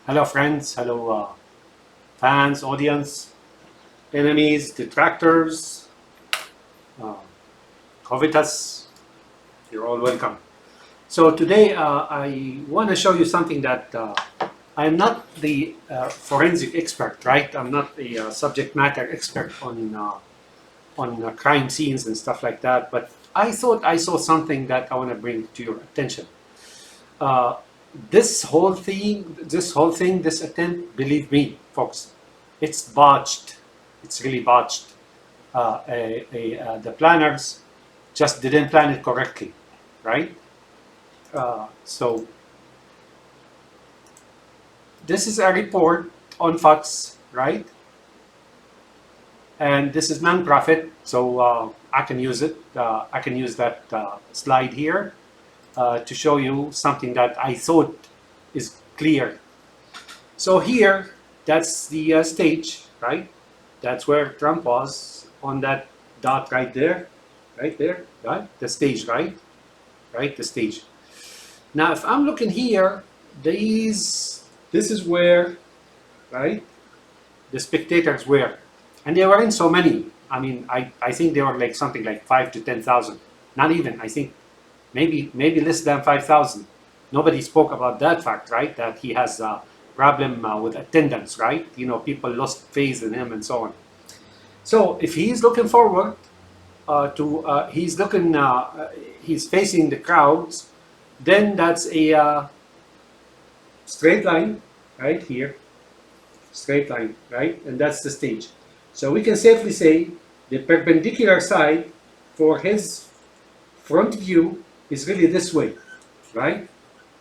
Hello, friends. Hello, fans, audience, enemies, detractors, uh, covetous. You're all welcome. So today I want to show you something that I'm not the forensic expert, right? I'm not the subject matter expert on crime scenes and stuff like that. But I thought I saw something that I want to bring to your attention. Uh, this attempt, believe me, folks, it's botched. It's really botched. The planners just didn't plan it correctly, right? So this is a report on Fox, right? And this is non-profit, so I can use it. I can use that slide here to show you something that I thought is clear. So here, that's the stage, right? That's where Trump was on that dot right there, right? The stage, right? Right, the stage. Now, if I'm looking here, this is where, right, the spectators were. And there weren't so many. I mean, I think there were like something like 5 to 10,000. Not even, I think maybe less than 5,000. Nobody spoke about that fact, right? That he has a problem with attendance, right? You know, people lost faith in him and so on. So if he's looking forward he's facing the crowds, then that's a straight line right here, straight line, right? And that's the stage. So we can safely say the perpendicular side for his front view is really this way, right?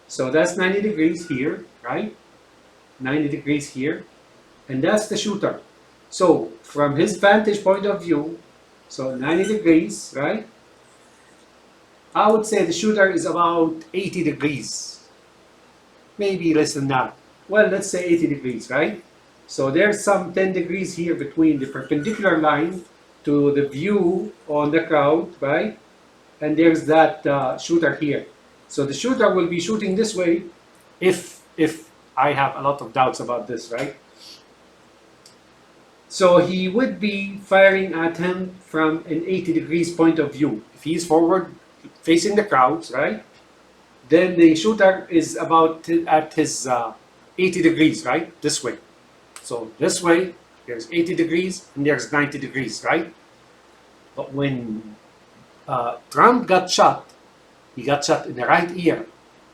So that's 90 degrees here, right? 90 degrees here, and that's the shooter. So from his vantage point of view, so 90 degrees, right? I would say the shooter is about 80 degrees, maybe less than that. Well, let's say 80 degrees, right? So there's some 10 degrees here between the perpendicular line to the view on the crowd, right? And there's that shooter here. So the shooter will be shooting this way if I have a lot of doubts about this, right? So he would be firing at him from an 80 degrees point of view. If he's forward facing the crowds, right? Then the shooter is about at his 80 degrees, right? This way. So this way, there's 80 degrees and there's 90 degrees, right? But when Trump got shot, he got shot in the right ear.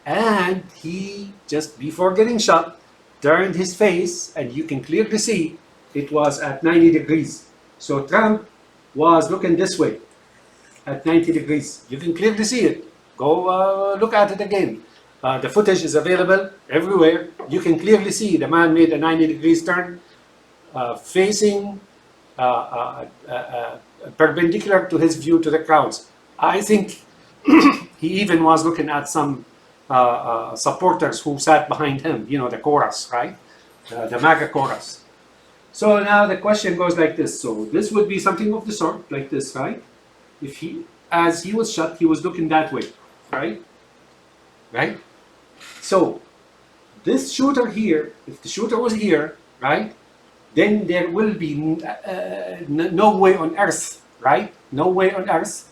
And he, just before getting shot, turned his face, and you can clearly see it was at 90 degrees. So Trump was looking this way at 90 degrees. You can clearly see it. Go look at it again. The footage is available everywhere. You can clearly see the man made a 90 degrees turn, facing perpendicular to his view to the crowds. I think he even was looking at some supporters who sat behind him, you know, the chorus, right? The MAGA chorus. So now the question goes like this. So this would be something of the sort, like this, right? If as he was shot, he was looking that way, right? Right? So this shooter here, if the shooter was here, right, then there will be no way on earth, right? No way on earth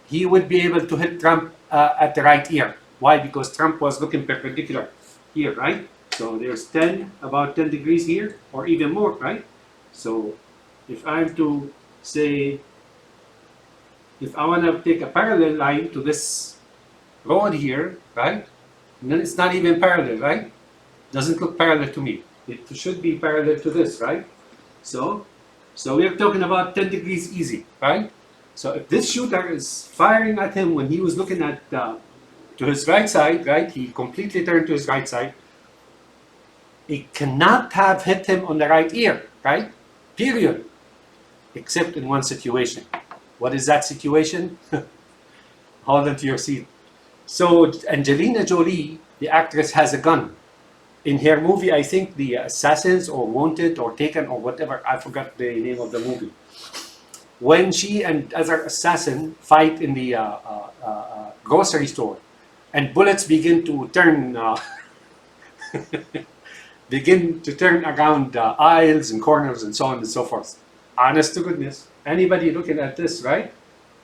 he would be able to hit Trump at the right ear. Why? Because Trump was looking perpendicular here, right? So there's about 10 degrees here, or even more, right? So if I'm to say, if I want to take a parallel line to this road here, right? And then it's not even parallel, right? Doesn't look parallel to me. It should be parallel to this, right? So we're talking about 10 degrees easy, right? So if this shooter is firing at him when he was looking at to his right side, right? He completely turned to his right side. It cannot have hit him on the right ear, right? Period. Except in one situation. What is that situation? Hold on to your seat. So Angelina Jolie, the actress, has a gun. In her movie, I think the Assassins or Wanted or Taken or whatever, I forgot the name of the movie. When she and other assassin fight in the grocery store, and bullets begin to turn begin to turn around aisles and corners and so on and so forth. Honest to goodness, anybody looking at this, right?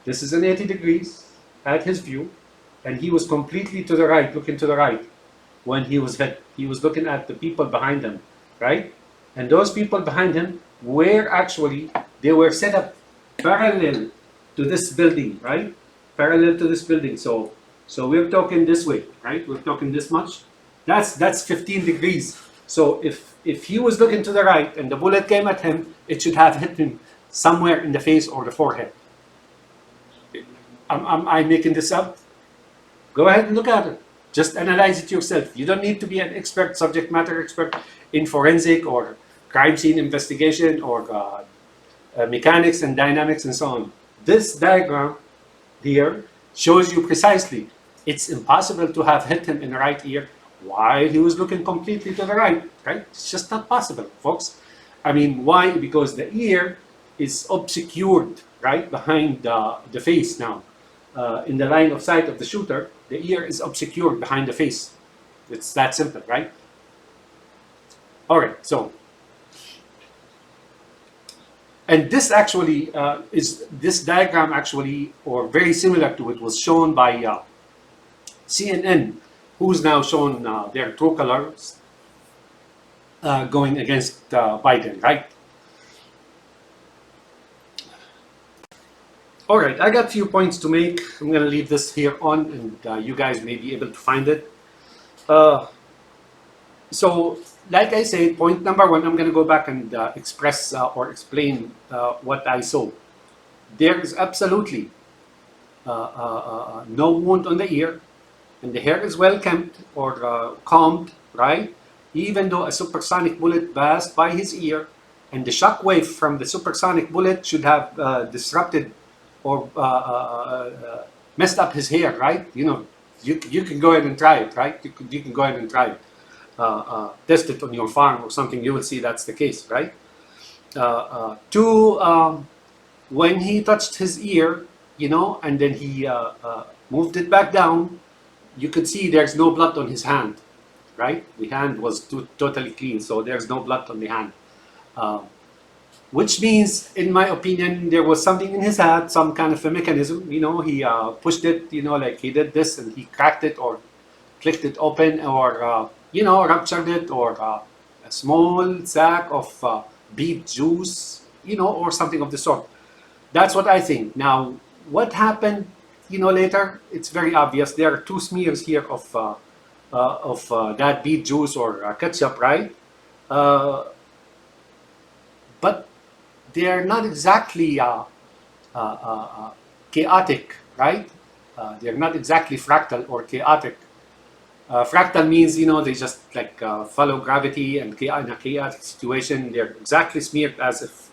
This is an 80 degrees at his view, and he was completely to the right, looking to the right when he was hit. He was looking at the people behind him, right? And those people behind him were actually, they were set up parallel to this building, right? Parallel to this building. So we're talking this way, right? We're talking this much. That's 15 degrees. So if he was looking to the right and the bullet came at him, it should have hit him somewhere in the face or the forehead. Am I making this up? Go ahead and look at it. Just analyze it yourself. You don't need to be an expert, subject matter expert in forensic or crime scene investigation or mechanics and dynamics and so on. This diagram here shows you precisely it's impossible to have hit him in the right ear while he was looking completely to the right, right? It's just not possible, folks. I mean, why? Because the ear is obscured, right, behind the face now. In the line of sight of the shooter, the ear is obscured behind the face. It's that simple, right? All right, so, and this actually this diagram actually, or very similar to it, was shown by CNN, who's now shown their true colors going against Biden, right? All right, I got a few points to make. I'm going to leave this here on, and you guys may be able to find it. So, like I said, point number one, I'm going to go back and express or explain what I saw. There is absolutely no wound on the ear, and the hair is well kempt or combed, right? Even though a supersonic bullet passed by his ear, and the shock wave from the supersonic bullet should have disrupted or messed up his hair, right? You know, you can go ahead and try it, right? You can go ahead and try it. Test it on your farm or something, you will see that's the case, right? Two, when he touched his ear, you know, and then he moved it back down, you could see there's no blood on his hand, right? The hand was totally clean, so there's no blood on the hand. Which means, in my opinion, there was something in his head, some kind of a mechanism. You know, he pushed it, you know, like he did this and he cracked it or clicked it open or, you know, ruptured it, or a small sack of beet juice, you know, or something of the sort. That's what I think. Now, what happened, you know, later, it's very obvious. There are two smears here of that beet juice or ketchup, right? But they're not exactly chaotic, right? They're not exactly fractal or chaotic. Fractal means, you know, they just like follow gravity, and in a chaotic situation, they're exactly smeared as if,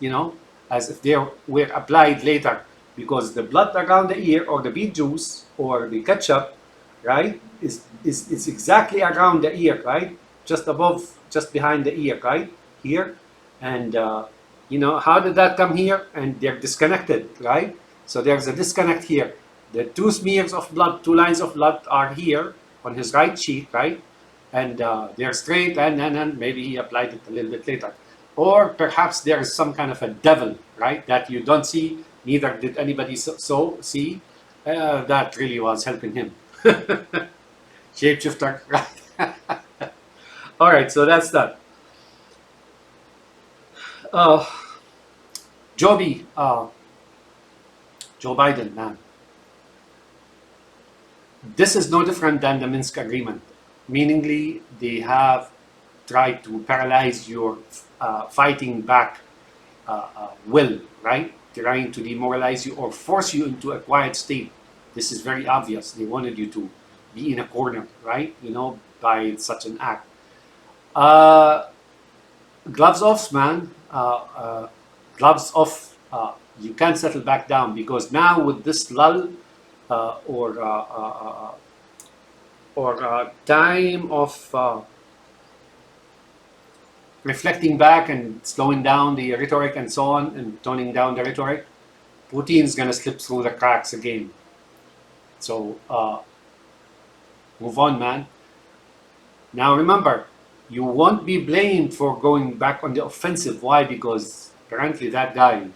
you know, as if they were applied later, because the blood around the ear or the beet juice or the ketchup, right, is exactly around the ear, right? Just above, just behind the ear, right? Here. And, you know, how did that come here? And they're disconnected, right? So there's a disconnect here. The two smears of blood, two lines of blood are here on his right cheek, right? And they're straight, and maybe he applied it a little bit later. Or perhaps there is some kind of a devil, right, that you don't see, neither did anybody see, that really was helping him. Shapeshifter, right? All right, so that's that. Joe Biden, man. This is no different than the Minsk agreement. Meaningly, they have tried to paralyze your fighting back will, right? Trying to demoralize you or force you into a quiet state. This is very obvious. They wanted you to be in a corner, right? You know, by such an act. Gloves off, man. Gloves off. You can't settle back down, because now with this lull or time of reflecting back and slowing down the rhetoric and so on, and toning down the rhetoric, Putin's gonna slip through the cracks again. So move on, man. Now remember, you won't be blamed for going back on the offensive. Why? Because apparently that guy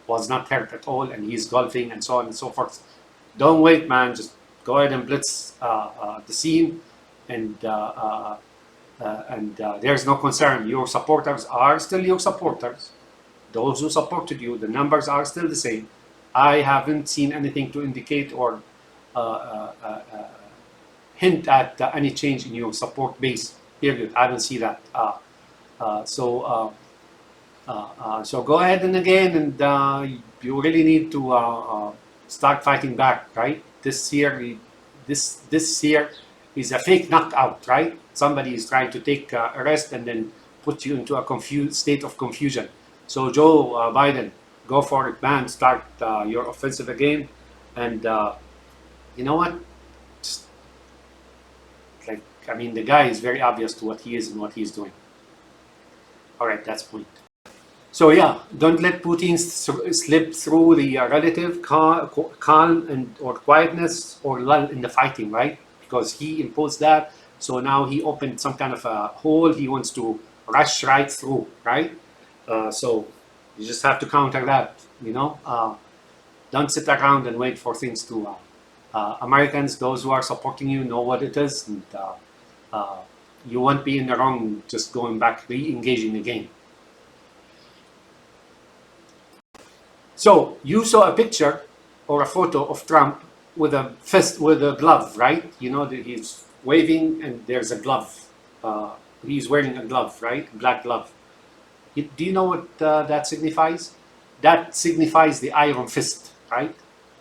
was not hurt at all, and he's golfing and so on and so forth. Don't wait, man. Just go ahead and blitz the scene, and there's no concern. Your supporters are still your supporters. Those who supported you, the numbers are still the same. I haven't seen anything to indicate or uh, uh, uh, hint at any change in your support base. Period. I don't see that. So go ahead and again, and you really need to start fighting back, right? This year is a fake knockout, right? Somebody is trying to take a rest and then put you into a confused state of confusion. So Joe Biden, go for it, man. Start your offensive again, and you know what? Just, like, I mean, the guy is very obvious to what he is and what he's doing. All right, that's point. So yeah, don't let Putin slip through the relative calm and or quietness or lull in the fighting, right? Because he imposed that. So now he opened some kind of a hole. He wants to rush right through, right? So you just have to counter that, you know. Don't sit around and wait for things to. Americans, those who are supporting you, know what it is, and you won't be in the wrong just going back, re-engaging again. So you saw a picture or a photo of Trump with a fist, with a glove, right? You know that he's waving and there's a glove. He's wearing a glove, right? Black glove. Do you know what that signifies? That signifies the iron fist, right?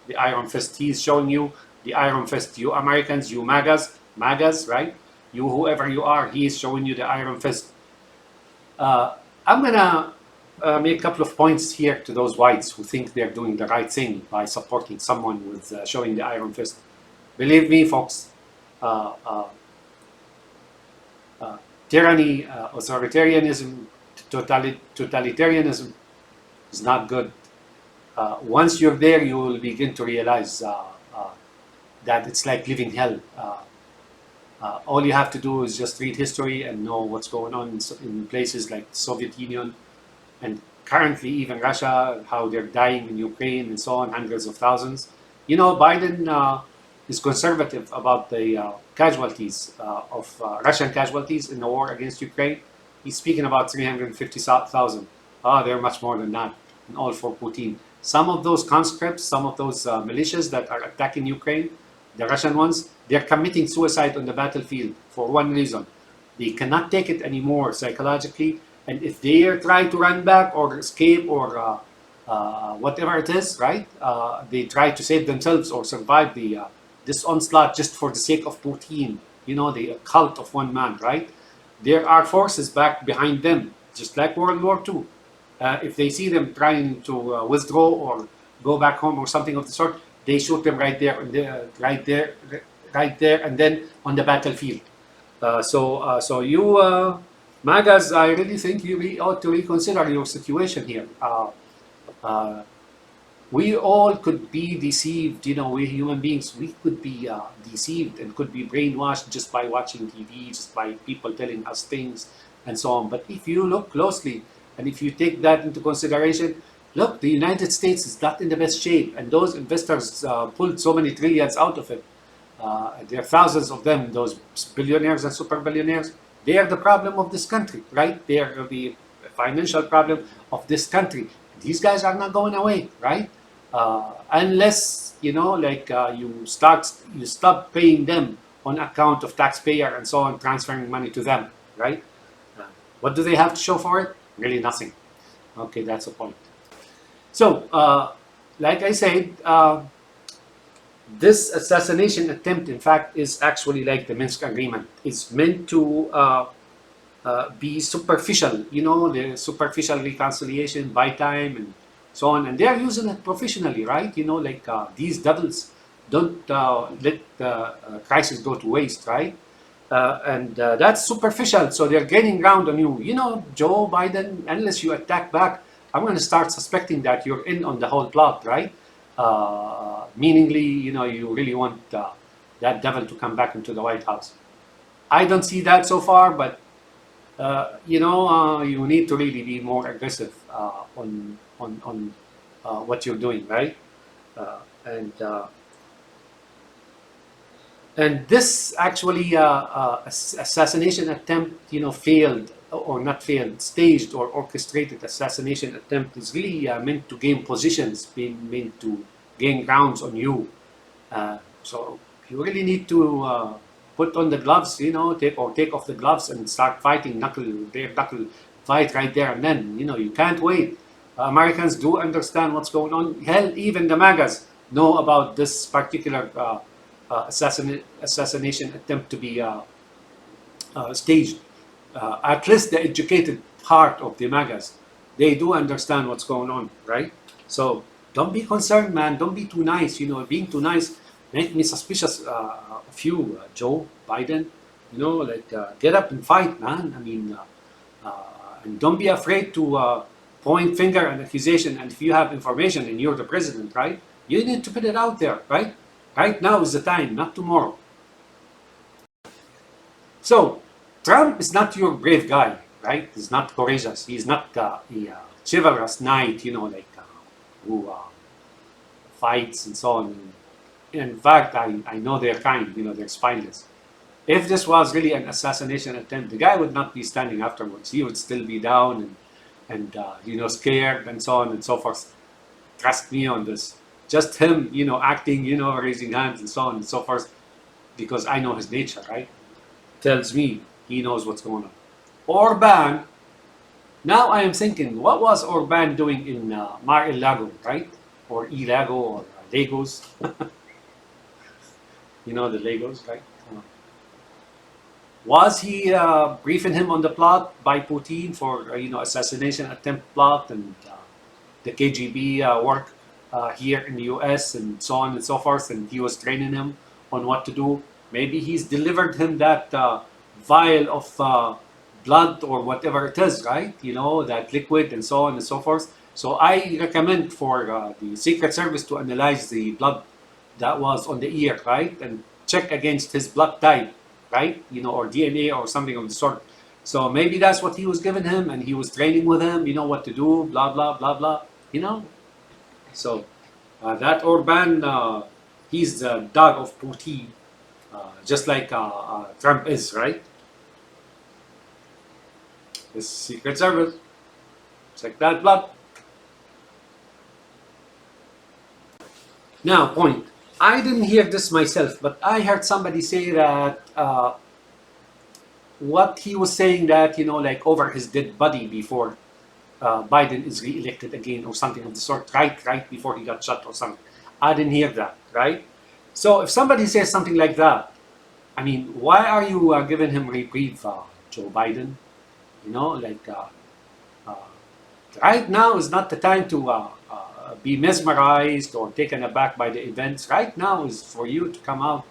The iron fist. He's showing you the iron fist. You Americans, you MAGAs, right? You whoever you are, he's showing you the iron fist. I'm gonna make a couple of points here to those whites who think they're doing the right thing by supporting someone with showing the iron fist. Believe me, folks, tyranny, authoritarianism, totalitarianism is not good. Once you're there, you will begin to realize that it's like living hell. All you have to do is just read history and know what's going on in places like the Soviet Union and currently even Russia, how they're dying in Ukraine and so on, hundreds of thousands. You know, Biden is conservative about the casualties of Russian casualties in the war against Ukraine. He's speaking about 350,000. They're much more than that, and all for Putin. Some of those conscripts, some of those militias that are attacking Ukraine, the Russian ones, they're committing suicide on the battlefield for one reason. They cannot take it anymore psychologically, and if they try to run back or escape or whatever it is, right? They try to save themselves or survive this onslaught just for the sake of Putin. You know, the cult of one man, right? There are forces back behind them, just like World War II. If they see them trying to withdraw or go back home or something of the sort, they shoot them right there, and then on the battlefield. So you MAGAs, I really think you ought to reconsider your situation here. We all could be deceived, you know, we human beings, we could be deceived and could be brainwashed just by watching TV, just by people telling us things and so on. But if you look closely and if you take that into consideration, look, the United States is not in the best shape, and those investors pulled so many trillions out of it. There are thousands of them, those billionaires and super billionaires. They are the problem of this country, right? They are the financial problem of this country. These guys are not going away, right? Unless, you know, like you stop paying them on account of taxpayer and so on, transferring money to them, right? What do they have to show for it? Really nothing. Okay, that's the point. So, like I said, this assassination attempt, in fact, is actually like the Minsk agreement. It's meant to be superficial, you know, the superficial reconciliation, buy time, and so on. And they are using it professionally, right? You know, like these devils don't let the crisis go to waste, right? And that's superficial. So they're gaining ground on you. You know, Joe Biden, unless you attack back, I'm going to start suspecting that you're in on the whole plot, right? Meaningly, you know, you really want that devil to come back into the White House. I don't see that so far, but you need to really be more aggressive on what you're doing, right? Uh, and this actually assassination attempt, failed or not failed, staged or orchestrated assassination attempt is really meant to gain positions, being meant to gain grounds on you. So you really need to put on the gloves, take off the gloves and start fighting bare knuckle fight right there and then. You can't wait. Americans do understand what's going on. Hell, even the MAGAs know about this particular assassination attempt to be staged. At least the educated part of the MAGAs, they do understand what's going on, right? So don't be concerned, man. Don't be too nice. Being too nice make me suspicious of you, Joe Biden. Get up and fight, man. I mean, and don't be afraid to point finger and accusation. And if you have information and you're the president, right, you need to put it out there, right? Right now is the time, not tomorrow. So Trump is not your brave guy, right? He's not courageous. He's not a chivalrous knight, who fights and so on. In fact, I know their kind, they're spineless. If this was really an assassination attempt, the guy would not be standing afterwards. He would still be down and scared and so on and so forth. Trust me on this. Just him, acting, raising hands and so on and so forth, because I know his nature, right? Tells me he knows what's going on. Orban, now I am thinking, what was Orban doing in Mar-a-Lago, right? Or Ilago or Lagos. The Lagos, right? Was he briefing him on the plot by Putin for assassination attempt plot and the KGB work here in the US and so on and so forth, and he was training him on what to do? Maybe he's delivered him that vial of blood or whatever it is, right? That liquid and so on and so forth. So I recommend for the Secret Service to analyze the blood that was on the ear, right? And check against his blood type, right? Or DNA or something of the sort. So maybe that's what he was giving him and he was training with him, what to do, blah, blah, blah, blah, So that Orban, he's the dog of Putin, just like Trump is, right? The Secret Service, check that blood. Now, point. I didn't hear this myself, but I heard somebody say that what he was saying that, over his dead body before Biden is re-elected again or something of the sort, right before he got shot or something. I didn't hear that, right? So if somebody says something like that, I mean, why are you giving him reprieve, Joe Biden? Right now is not the time to be mesmerized or taken aback by the events. Right now is for you to come out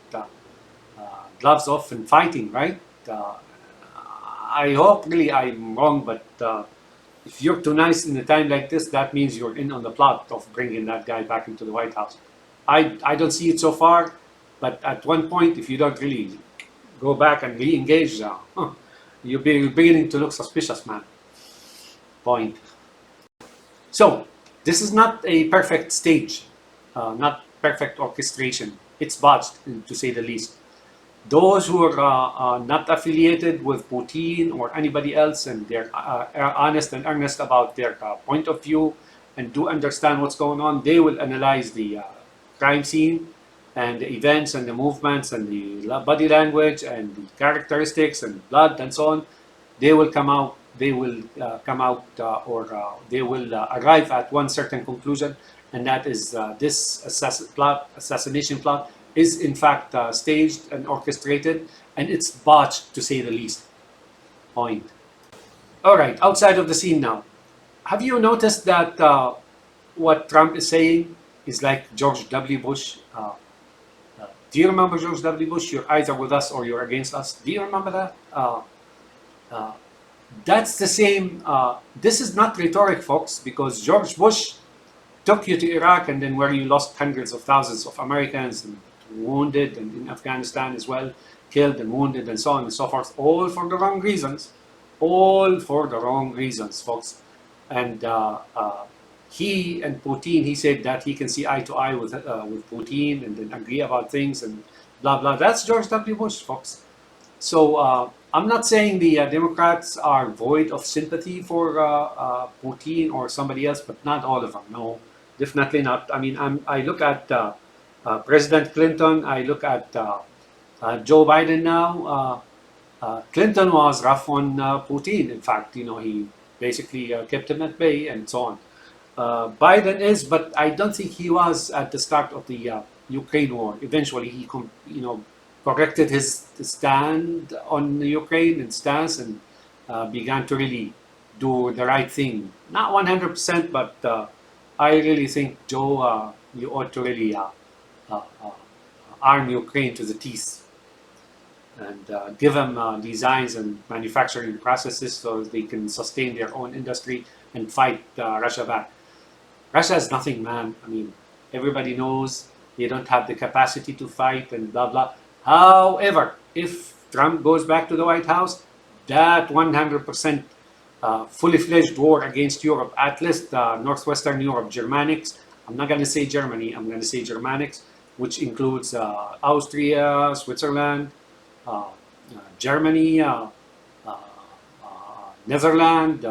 gloves off and fighting, right? I hope really I'm wrong, but if you're too nice in a time like this, that means you're in on the plot of bringing that guy back into the White House. I don't see it so far, but at one point, if you don't really go back and re-engage, you're beginning to look suspicious, man. Point. So, this is not a perfect stage, not perfect orchestration. It's botched, to say the least. Those who are not affiliated with Putin or anybody else and they're honest and earnest about their point of view and do understand what's going on, they will analyze the crime scene and the events and the movements and the body language and the characteristics and blood and so on. They will come out. They will they will arrive at one certain conclusion, and that is this assassination plot is in fact staged and orchestrated, and it's botched to say the least. Point. All right, outside of the scene now. Have you noticed that what Trump is saying is like George W. Bush? Do you remember George W. Bush? You're either with us or you're against us. Do you remember that? That's the same. This is not rhetoric, folks, because George Bush took you to Iraq and then where you lost hundreds of thousands of Americans and wounded, and in Afghanistan as well, killed and wounded and so on and so forth, all for the wrong reasons. all for the wrong reasons, folks. And he and Putin, he said that he can see eye to eye with Putin and then agree about things and blah blah. That's George W. Bush, folks. So I'm not saying the Democrats are void of sympathy for Putin or somebody else, but not all of them. No, definitely not. I mean, I look at President Clinton. I look at Joe Biden now. Clinton was rough on Putin. In fact, he basically kept him at bay and so on. Biden is, but I don't think he was at the start of the Ukraine war. Eventually, he corrected his stand on Ukraine and stance and began to really do the right thing. Not 100%, but I really think, Joe, you ought to really uh, arm Ukraine to the teeth and give them designs and manufacturing processes so they can sustain their own industry and fight Russia back. Russia is nothing, man. I mean, everybody knows they don't have the capacity to fight and blah blah. However, if Trump goes back to the White House, that 100% fully fledged war against Europe, at least northwestern Europe, Germanics. I'm not going to say Germany. I'm going to say Germanics, which includes Austria, Switzerland, Germany, Netherlands,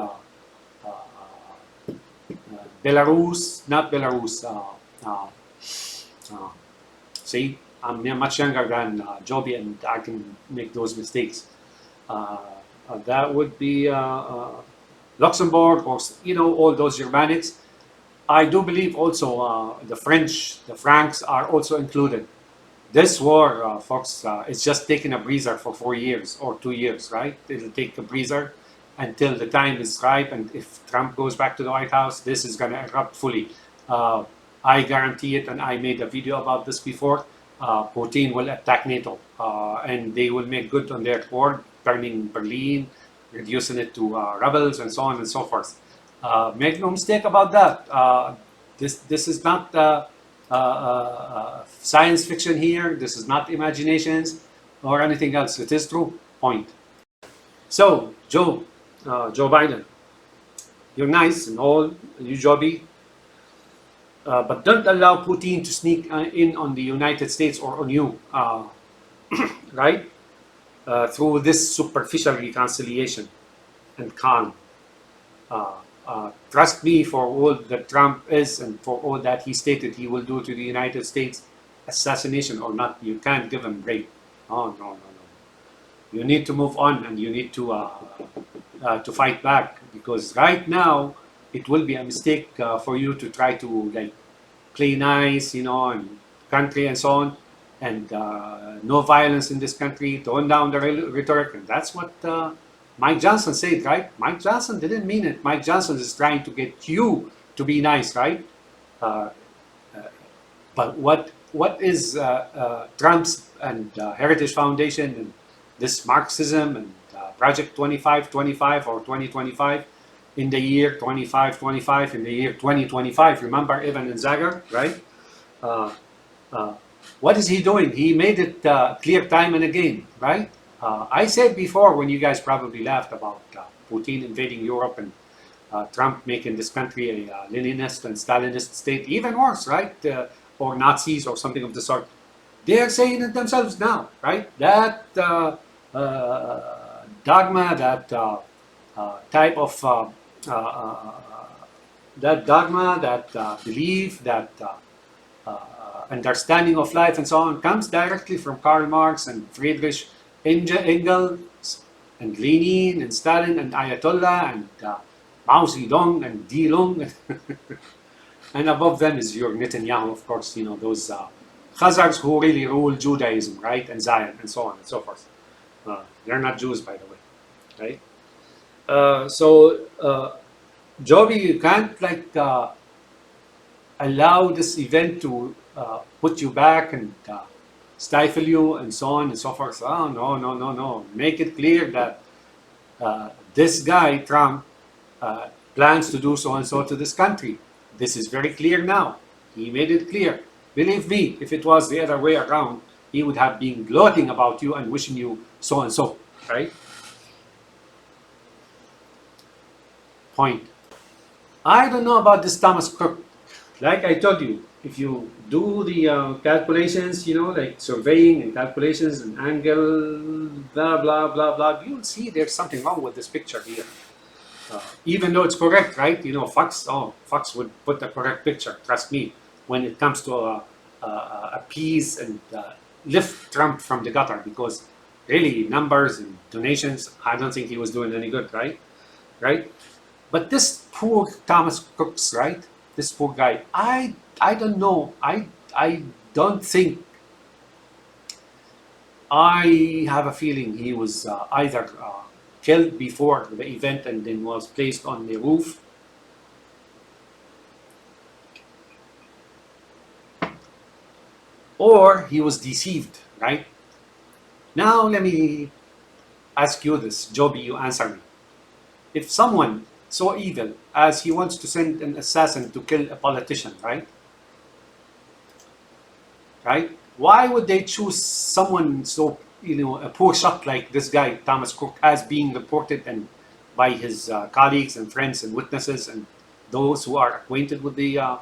Belarus, not Belarus. See, I'm much younger than Joby, and I can make those mistakes. That would be Luxembourg, or all those Germanics. I do believe also the French, the Franks are also included. This war, folks, is just taking a breather for 4 years or 2 years, right? It'll take a breather until the time is ripe. And if Trump goes back to the White House, this is going to erupt fully. I guarantee it, and I made a video about this before. Putin will attack NATO, and they will make good on their word, turning Berlin, reducing it to rebels, and so on and so forth. Make no mistake about that. This is not science fiction here. This is not imaginations or anything else. It is true. Point. So, Joe Biden, you're nice and all, you Joby, but don't allow Putin to sneak in on the United States or on you, right? Through this superficial reconciliation and calm. Trust me, for all that Trump is and for all that he stated he will do to the United States, assassination or not, you can't give him break. Oh, no. You need to move on, and you need to fight back, because right now it will be a mistake for you to try to play nice, and country and so on, and no violence in this country, tone down the rhetoric, and that's what Mike Johnson said, right? Mike Johnson didn't mean it. Mike Johnson is trying to get you to be nice, right? But what is Trump's and Heritage Foundation and this Marxism and Project 2525 or 2025 in the year 2525, in the year 2025? Remember Evan and Zagar, right? What is he doing? He made it clear time and again, right? I said before, when you guys probably laughed about Putin invading Europe and Trump making this country a Leninist and Stalinist state, even worse, right? Or Nazis or something of the sort. They are saying it themselves now, right? That dogma, that type of that dogma, that belief, that understanding of life and so on comes directly from Karl Marx and Friedrich Engels and Lenin and Stalin and Ayatollah and Mao Zedong and Di Lung. And above them is your Netanyahu, of course, those Khazars who really rule Judaism, right? And Zion and so on and so forth. They're not Jews, by the way, right? So, Joby, you can't allow this event to put you back and stifle you and so on and so forth. Oh, no. Make it clear that this guy, Trump, plans to do so and so to this country. This is very clear now. He made it clear. Believe me, if it was the other way around, he would have been gloating about you and wishing you so and so, right? Point. I don't know about this Thomas Cook. Like I told you, if you do the calculations, like surveying and calculations and angle, blah, blah, blah, blah, you'll see there's something wrong with this picture here. Even though it's correct, right? Fox would put the correct picture, trust me, when it comes to appease and lift Trump from the gutter, because really, numbers and donations, I don't think he was doing any good, right? Right? But this poor Thomas Cooks, right? This poor guy, I don't know. I don't think. I have a feeling he was either killed before the event and then was placed on the roof, or he was deceived, right? Now let me ask you this, Joby, you answer me. If someone so evil as he wants to send an assassin to kill a politician, right? Right? Why would they choose someone so, a poor shot like this guy, Thomas Cook, as being reported and by his colleagues and friends and witnesses and those who are acquainted with the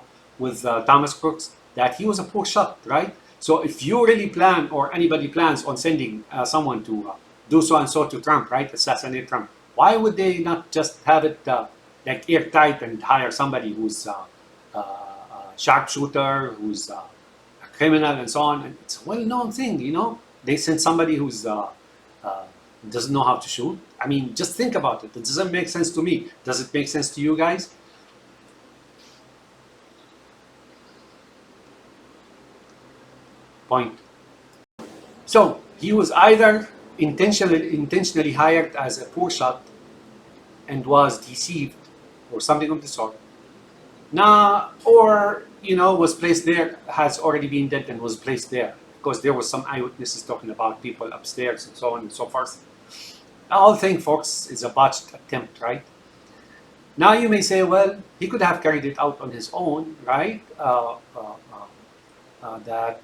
Thomas Crooks, that he was a poor shot, right? So if you really plan, or anybody plans on sending someone to do so and so to Trump, right, assassinate Trump, why would they not just have it like airtight and hire somebody who's a sharpshooter, who's a criminal, and so on? And it's a well-known thing, They send somebody who's doesn't know how to shoot. I mean, just think about it. It doesn't make sense to me. Does it make sense to you guys? Point. So he was either intentionally hired as a poor shot and was deceived, or something of the sort. Or was placed there, has already been dead and was placed there because there was some eyewitnesses talking about people upstairs and so on and so forth. The whole thing, folks, is a botched attempt, right? Now you may say, well, he could have carried it out on his own, right? That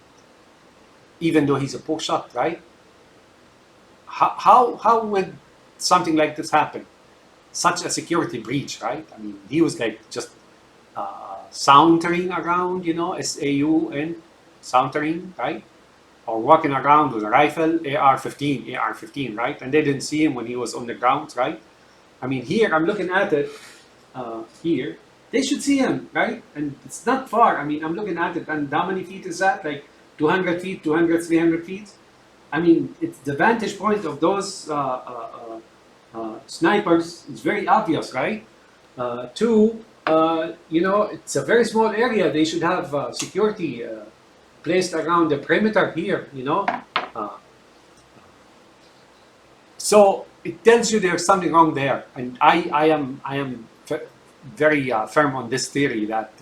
even though he's a poor shot, right? How would something like this happen? Such a security breach, right? I mean, he was like just sauntering around, SAUN, sauntering, right? Or walking around with a rifle, AR-15, right? And they didn't see him when he was on the ground, right? I mean, here, I'm looking at it, here, they should see him, right? And it's not far. I mean, I'm looking at it, and how many feet is that? Like 200 feet, 200, 300 feet? I mean, it's the vantage point of those snipers is very obvious, right? Two, it's a very small area. They should have security placed around the perimeter here, So it tells you there's something wrong there, and I am very firm on this theory that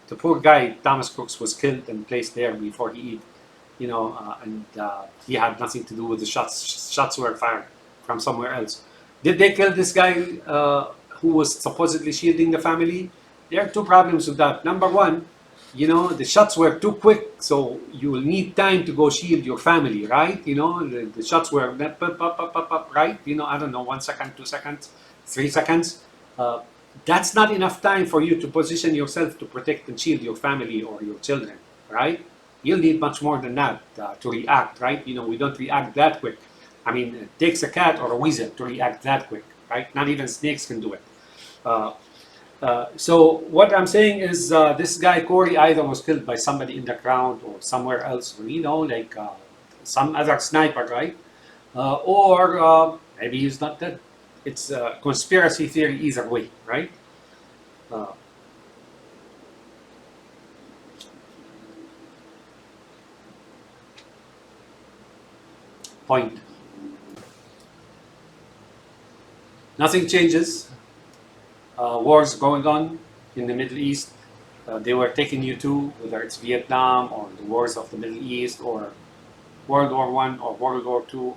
the poor guy Thomas Crooks was killed and placed there before he, and he had nothing to do with the shots. Shots were fired from somewhere else. Did they kill this guy who was supposedly shielding the family? There are two problems with that. Number one, the shots were too quick, so you will need time to go shield your family, right? The shots were right? I don't know, 1 second, 2 seconds, 3 seconds. That's not enough time for you to position yourself to protect and shield your family or your children, right? You'll need much more than that to react, right? We don't react that quick. I mean, it takes a cat or a weasel to react that quick, right? Not even snakes can do it. So what I'm saying is this guy Corey either was killed by somebody in the crowd or somewhere else, like some other sniper, right? Or maybe he's not dead. It's a conspiracy theory either way, right? Point. Nothing changes. Wars going on in the Middle East. They were taking you to, whether it's Vietnam or the wars of the Middle East or World War I or World War II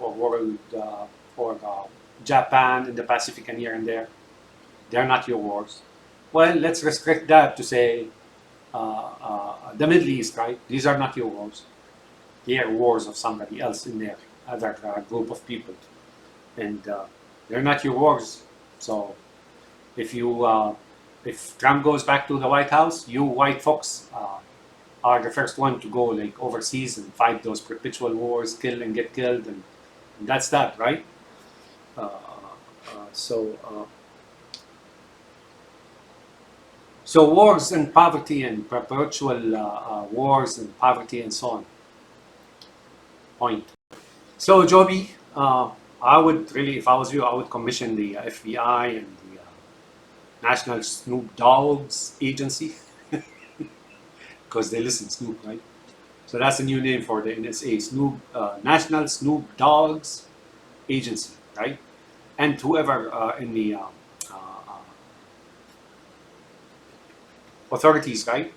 or Japan in the Pacific and here and there. They're not your wars. Well, let's restrict that to say the Middle East, right? These are not your wars. They are wars of somebody else in there, other group of people. And they're not your wars. So if Trump goes back to the White House, you white folks are the first one to go like overseas and fight those perpetual wars, kill and get killed, and that's that, right? Uh, so. So wars and poverty and perpetual wars and poverty and so on. Point. So Joby, I would really, if I was you, I would commission the FBI and the National Snoop Dogs Agency because they listen Snoop, right? So that's a new name for the NSA, National Snoop Dogs Agency, right? And whoever in the authorities, right?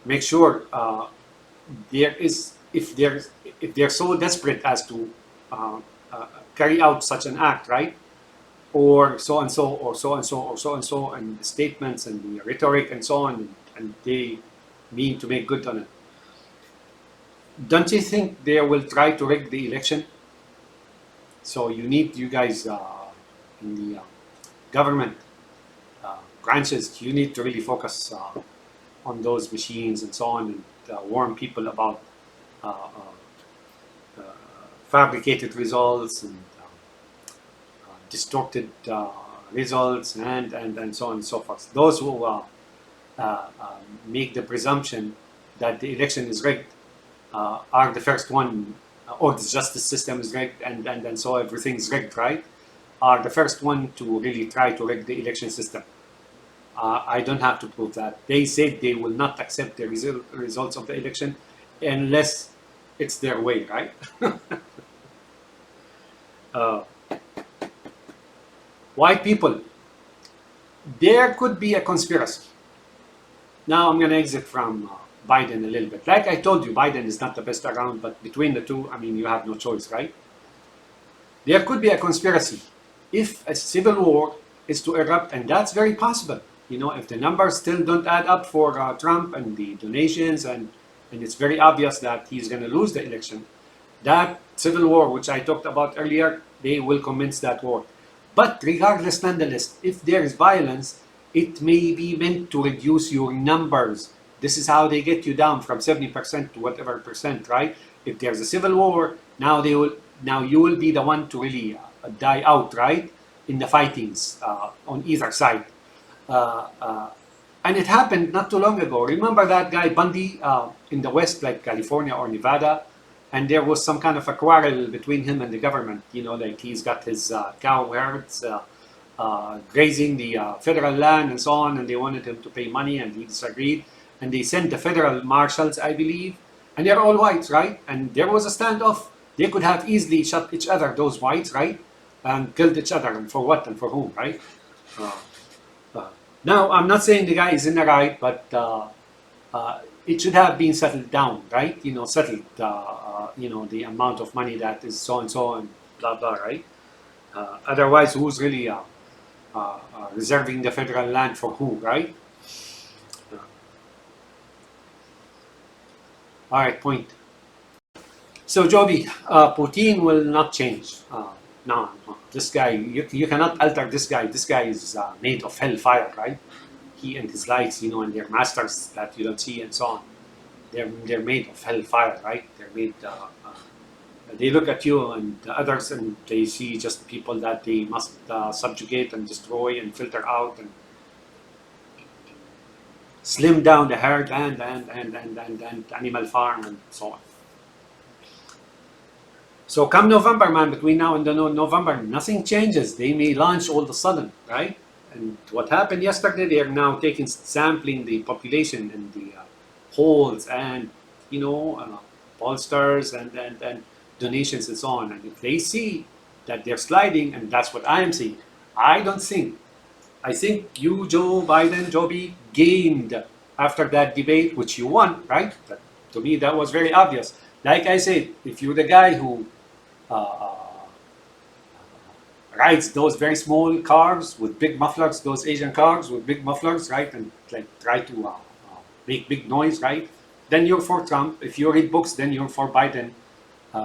Make sure there is if they're so desperate as to carry out such an act, right? Or so and so, or so and so, or so and so, and the statements and the rhetoric and so on, and they mean to make good on it. Don't you think they will try to rig the election? So you guys in the government branches, you need to really focus on those machines and so on, and warn people about fabricated results and distorted results and so on and so forth. Those who make the presumption that the election is rigged are the first one, or the justice system is rigged, and so everything's rigged, right? Are the first one to really try to rig the election system. I don't have to prove that. They said they will not accept the results of the election unless it's their way, right? White people, there could be a conspiracy. Now I'm going to exit from Biden a little bit. Like I told you, Biden is not the best around, but between the two, I mean, you have no choice, right? There could be a conspiracy if a civil war is to erupt, and that's very possible. You know, if the numbers still don't add up for Trump and the donations, and it's very obvious that he's going to lose the election, that civil war, which I talked about earlier, they will commence that war. But regardless, nonetheless, if there is violence, it may be meant to reduce your numbers. This is how they get you down from 70% to whatever percent, right? If there's a civil war, now you will be the one to really die out, right? In the fightings on either side. And it happened not too long ago. Remember that guy Bundy in the West, like California or Nevada? And there was some kind of a quarrel between him and the government. You know, like he's got his cow herds grazing the federal land and so on, and they wanted him to pay money, and he disagreed. And they sent the federal marshals, I believe, and they're all whites, right? And there was a standoff. They could have easily shot each other, those whites, right? And killed each other, and for what and for whom, right? Now, I'm not saying the guy is in the right, but it should have been settled down, right? You know, settled, you know, the amount of money that is so and so and blah, blah, right? Otherwise, who's really reserving the federal land for who, right? All right, point. So, Joby, Putin will not change. No, this guy, you cannot alter this guy. This guy is made of hellfire, right? He and his lights, you know, and their masters that you don't see and so on. They're made of hellfire, right? They're made. They look at you and the others, and they see just people that they must subjugate and destroy and filter out and slim down the herd and animal farm and so on. So come November, man, between now and November, nothing changes. They may launch all of a sudden, right? And what happened yesterday, they are now sampling the population in the polls and, you know, pollsters and donations and so on. And if they see that they're sliding, and that's what I am seeing, I think you, Joe Biden, Joby, gained after that debate, which you won, right? But to me, that was very obvious. Like I said, if you're the guy who rides those very small cars with big mufflers, those Asian cars with big mufflers, right, and like try to make big noise, right, then you're for Trump. If you read books, then you're for Biden.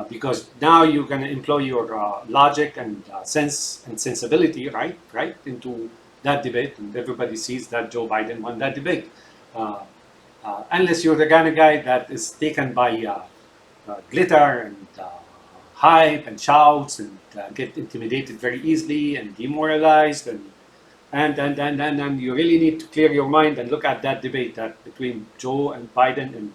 because now you're going to employ your logic and sense and sensibility, right, into that debate, and everybody sees that Joe Biden won that debate. Unless you're the kind of guy that is taken by glitter and hype and shouts and get intimidated very easily and demoralized and you really need to clear your mind and look at that debate that between Joe and Biden and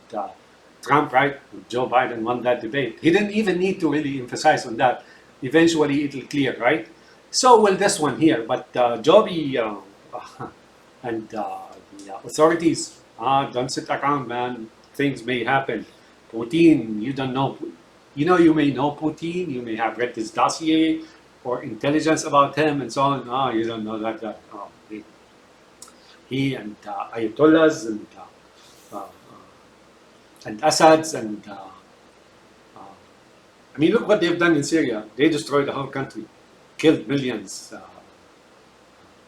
Trump, right? Joe Biden won that debate. He didn't even need to really emphasize on that. Eventually, it'll clear, right? So will this one here. But Joby and the authorities, don't sit around, man. Things may happen. Putin, you don't know. You know, you may know Putin. You may have read his dossier or intelligence about him and so on. You don't know that. He and Ayatollahs and Assads I mean, look what they've done in Syria. They destroyed the whole country, killed millions.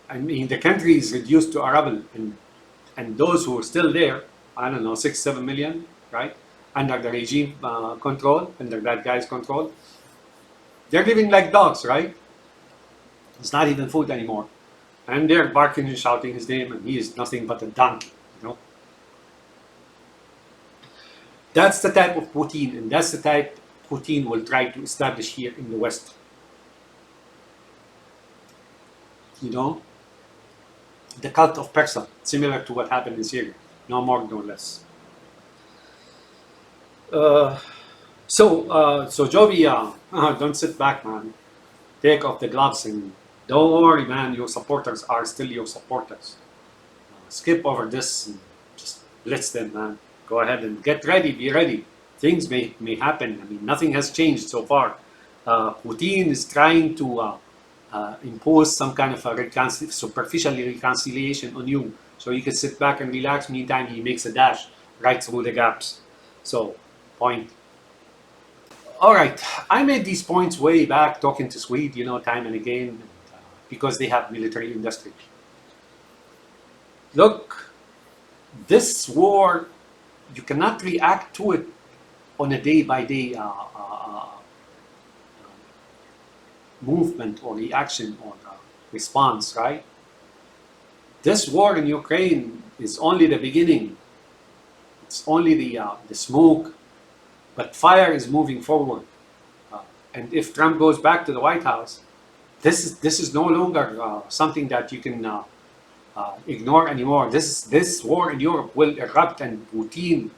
I mean, the country is reduced to a rubble, and those who are still there, I don't know, 6-7 million, right, under the regime control, under that guy's control, they're living like dogs, right? It's not even food anymore. And they're barking and shouting his name, and he is nothing but a donkey, you know? That's the type of Putin, and that's the type Putin will try to establish here in the West. You know? The cult of Persia, similar to what happened in Syria. No more, no less. So Joby, don't sit back, man. Take off the gloves and don't worry, man. Your supporters are still your supporters. Skip over this and just blitz them, man. Go ahead and get ready. Be ready. Things may happen. I mean, nothing has changed so far. Putin is trying to impose some kind of a superficial reconciliation on you, so you can sit back and relax. Meantime, he makes a dash right through the gaps. So, point. All right, I made these points way back talking to Swede, you know, time and again, because they have military industry. Look, this war, you cannot react to it on a day-by-day movement or reaction or response, right? This war in Ukraine is only the beginning. It's only the smoke, but fire is moving forward. And if Trump goes back to the White House, this is no longer something that you can ignore anymore. This war in Europe will erupt, and Putin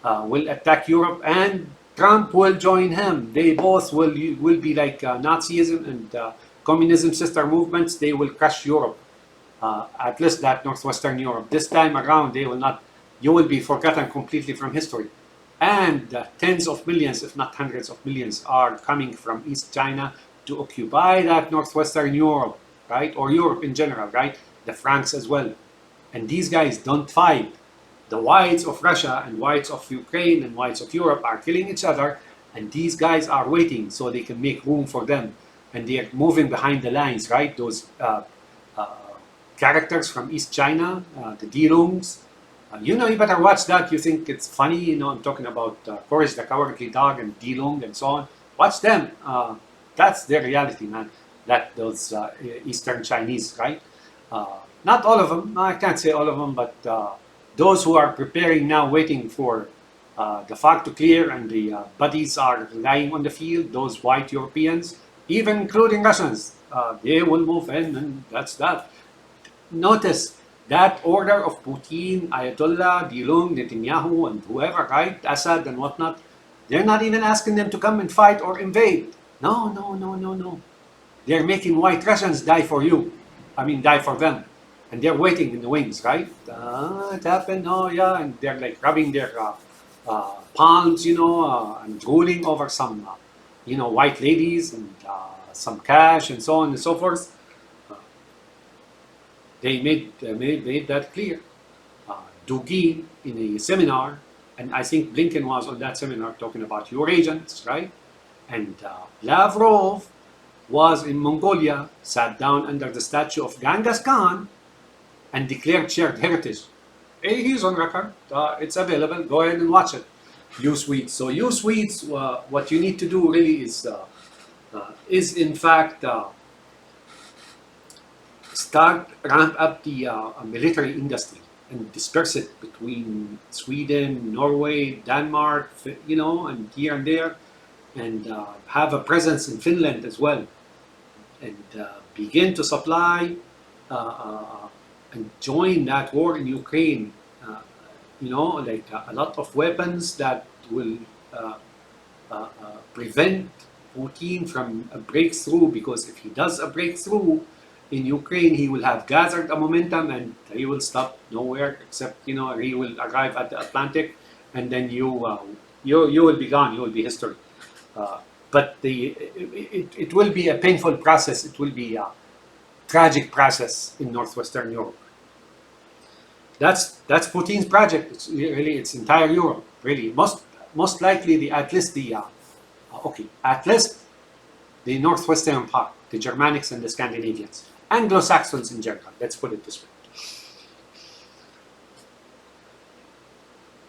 will attack Europe, and Trump will join him. They both will be like Nazism and communism sister movements. They will crush Europe, at least that northwestern Europe. This time around, they will not. You will be forgotten completely from history. And tens of millions, if not hundreds of millions, are coming from East China to occupy that northwestern Europe, right? Or Europe in general, right? The Franks as well. And these guys don't fight. The whites of Russia and whites of Ukraine and whites of Europe are killing each other, and these guys are waiting so they can make room for them. And they are moving behind the lines, right? Those characters from East China, the Dilungs. You know, you better watch that. You think it's funny, you know, I'm talking about Courage the Cowardly Dog and Dilung and so on. Watch them. That's their reality, man. Those Eastern Chinese, right? Not all of them. I can't say all of them, but those who are preparing now, waiting for the fog to clear and the bodies are lying on the field, those white Europeans, even including Russians, they will move in, and that's that. Notice that order of Putin, Ayatollah, Dilung, Netanyahu, and whoever, right, Assad and whatnot, they're not even asking them to come and fight or invade. No. They're making white Russians die for you. I mean, die for them. And they're waiting in the wings, right? It happened, oh yeah, and they're like rubbing their palms, you know, and drooling over some, you know, white ladies and some cash and so on and so forth. They made that clear. Dugin in a seminar, and I think Blinken was on that seminar talking about your agents, right? And Lavrov was in Mongolia, sat down under the statue of Genghis Khan, and declared shared heritage. He's on record. It's available. Go ahead and watch it. You Swedes. So you Swedes, what you need to do really is in fact start ramp up the military industry and disperse it between Sweden, Norway, Denmark, and here and there, and have a presence in Finland as well, and begin to supply and join that war in Ukraine. A lot of weapons that will uh, prevent Putin from a breakthrough, because if he does a breakthrough in Ukraine, he will have gathered a momentum and he will stop nowhere except, he will arrive at the Atlantic, and then you will be gone, you will be history. Uh, but it will be a painful process. It will be a tragic process in northwestern Europe. That's Putin's project. It's entire Europe. Really, most likely at least the northwestern part, the Germanics and the Scandinavians, Anglo-Saxons in general. Let's put it this way.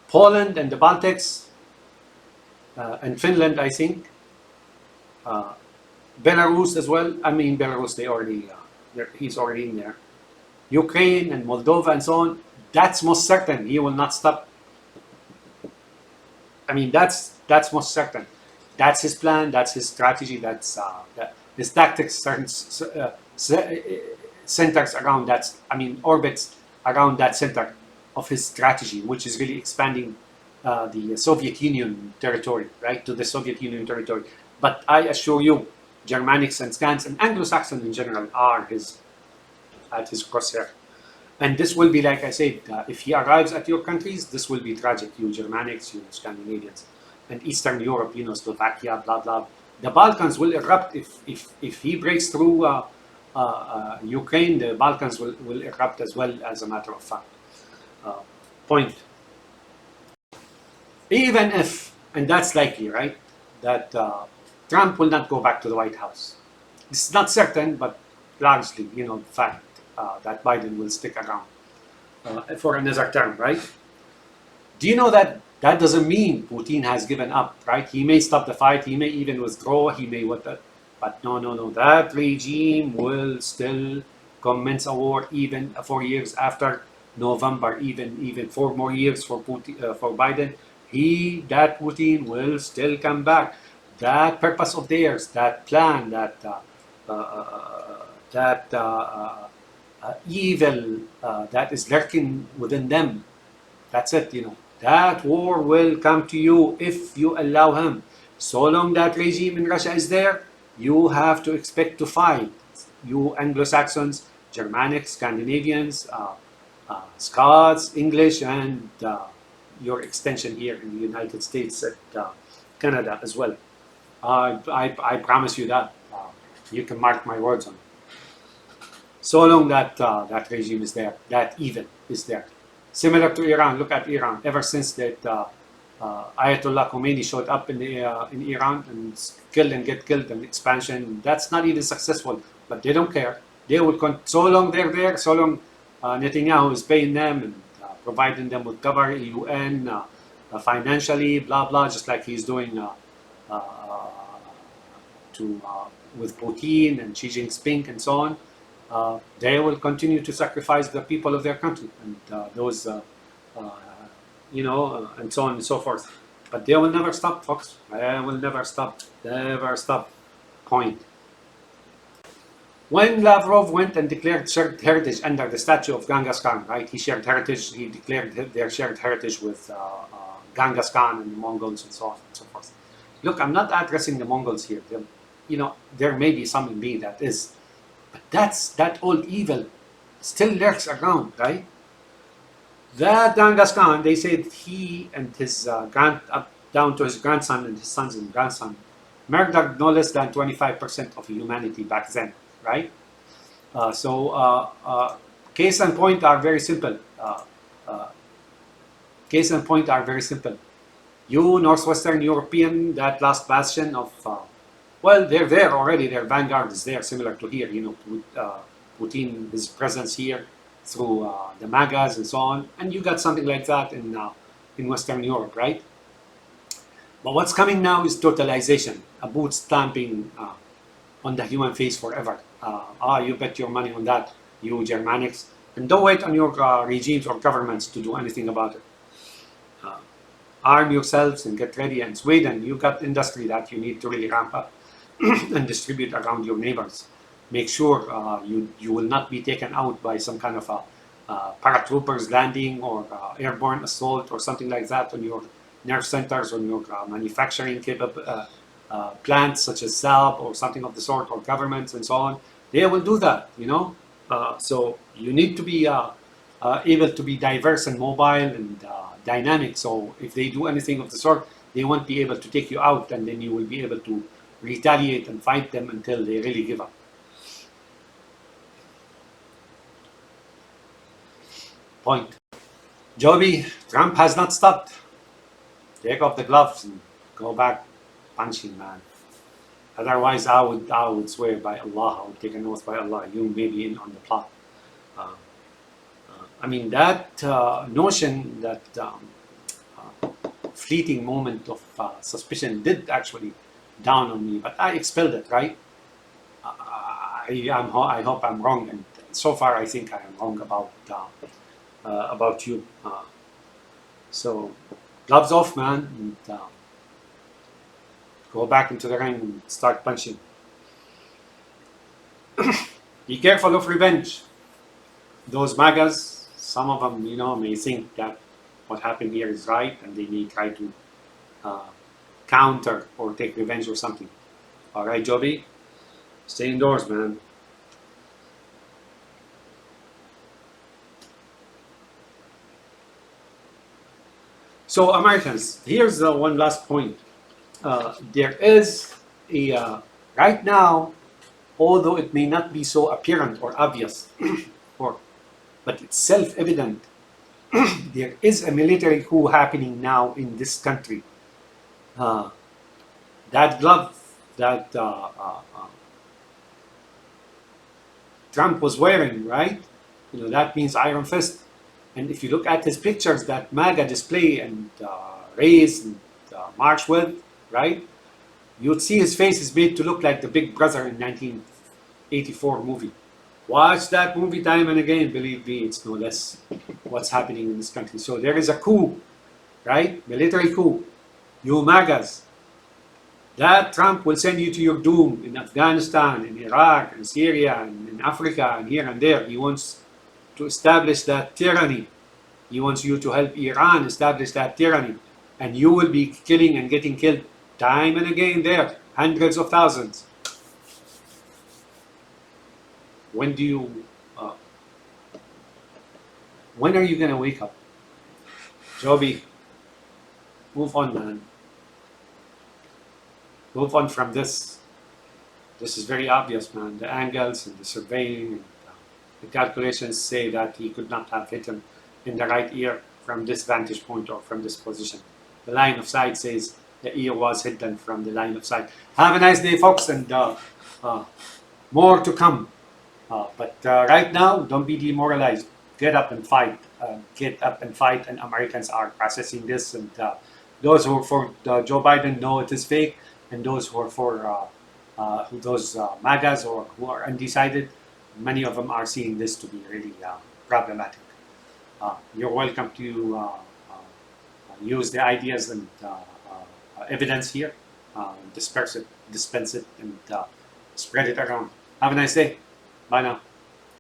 Poland and the Baltics and Finland, I think. Belarus as well. I mean, Belarus, he's already in there. Ukraine and Moldova and so on. That's most certain. He will not stop. I mean, that's most certain. That's his plan. That's his strategy. His tactics centers around that. I mean, orbits around that center of his strategy, which is really expanding the Soviet Union territory, right, to the Soviet Union territory. But I assure you, Germanics and Scans and Anglo-Saxon in general are at his crosshair. And this will be, like I said, if he arrives at your countries, this will be tragic. You Germanics, you Scandinavians, and Eastern Europe, Slovakia, blah, blah. The Balkans will erupt if he breaks through Ukraine. The Balkans will erupt as well, as a matter of fact. Point. Even if, and that's likely, right, that Trump will not go back to the White House. It's not certain, but largely, the fact that Biden will stick around for another term, right? Do you know that that doesn't mean Putin has given up, right? He may stop the fight, he may even withdraw, he may but no. That regime will still commence a war even 4 years after November, even 4 more years for Putin, for Biden. That Putin will still come back. That purpose of theirs, that plan, that evil that is lurking within them. That's it, That war will come to you if you allow him. So long that regime in Russia is there, you have to expect to fight. You Anglo-Saxons, Germanics, Scandinavians, Scots, English, and your extension here in the United States and Canada as well. I promise you that. You can mark my words on it. So long that that regime is there, that evil is there. Similar to Iran, look at Iran. Ever since that Ayatollah Khomeini showed up in Iran and killed and get killed, and expansion, that's not even successful. But they don't care. They will so long they're there, so long Netanyahu is paying them and providing them with cover, UN, financially, blah blah, just like he's doing with Putin and Xi Jinping and so on. They will continue to sacrifice the people of their country and those, and so on and so forth. But they will never stop, folks. They will never stop. Never stop. Point. When Lavrov went and declared shared heritage under the statue of Genghis Khan, right? He declared their shared heritage with Genghis Khan and the Mongols and so on and so forth. Look, I'm not addressing the Mongols here. There may be some in me that is, but that old evil still lurks around, right? That Genghis Khan, they said he and his down to his grandson and his sons and grandson, murdered no less than 25% of humanity back then, right? Case and point are very simple. Case and point are very simple. You Northwestern European, that last bastion of, they're there already. Their vanguard is there, similar to here. Putin, his presence here through the MAGAs and so on, and you got something like that in Western Europe, right? But what's coming now is totalization, a boot stamping on the human face forever. You bet your money on that, you Germanics. And don't wait on your regimes or governments to do anything about it. Arm yourselves and get ready. And Sweden, you got industry that you need to really ramp up and distribute around your neighbors. Make sure you will not be taken out by some kind of paratroopers landing or airborne assault or something like that on your nerve centers, on your manufacturing plants such as Saab or something of the sort, or governments and so on. They will do that, you know. So you need to be able to be diverse and mobile and dynamic. So if they do anything of the sort, they won't be able to take you out, and then you will be able to retaliate and fight them until they really give up. Point. Joby, Trump has not stopped. Take off the gloves and go back punching, man. Otherwise, I would swear by Allah, I would take an oath by Allah, you may be in on the plot. I mean, that notion, that fleeting moment of suspicion did actually down on me, but I expelled it, right? I hope I'm wrong, and so far I think I am wrong about you. So, gloves off, man, and go back into the ring and start punching. Be careful of revenge. Those MAGAs, some of them, you know, may think that what happened here is right, and they may try to counter or take revenge or something. All right, Joby, stay indoors, man. So, Americans, here's one last point. There is a right now, although it may not be so apparent or obvious, but it's self-evident, there is a military coup happening now in this country. That glove that Trump was wearing, right? You know, that means Iron Fist. And if you look at his pictures that MAGA display and raise and march with, right? You'd see his face is made to look like the Big Brother in 1984 movie. Watch that movie time and again, believe me, it's no less what's happening in this country. So there is a coup, right? Military coup. You MAGAs. That Trump will send you to your doom in Afghanistan, in Iraq, in Syria, and in Africa, and here and there. He wants to establish that tyranny. He wants you to help Iran establish that tyranny. And you will be killing and getting killed time and again there. Hundreds of thousands. When do you... when are you going to wake up? Joby, move on, man. Move on from this. This is very obvious, man. The angles and the surveying and the calculations say that he could not have hit him in the right ear from this vantage point or from this position. The line of sight says the ear was hidden from the line of sight. Have a nice day, folks, and more to come. But right now, don't be demoralized. Get up and fight. Get up and fight, and Americans are processing this. And those who are for Joe Biden know it is fake, and those who are for those MAGAs or who are undecided, many of them are seeing this to be really problematic. You're welcome to use the ideas and evidence here, dispense it, and spread it around. Have a nice day. Bye now.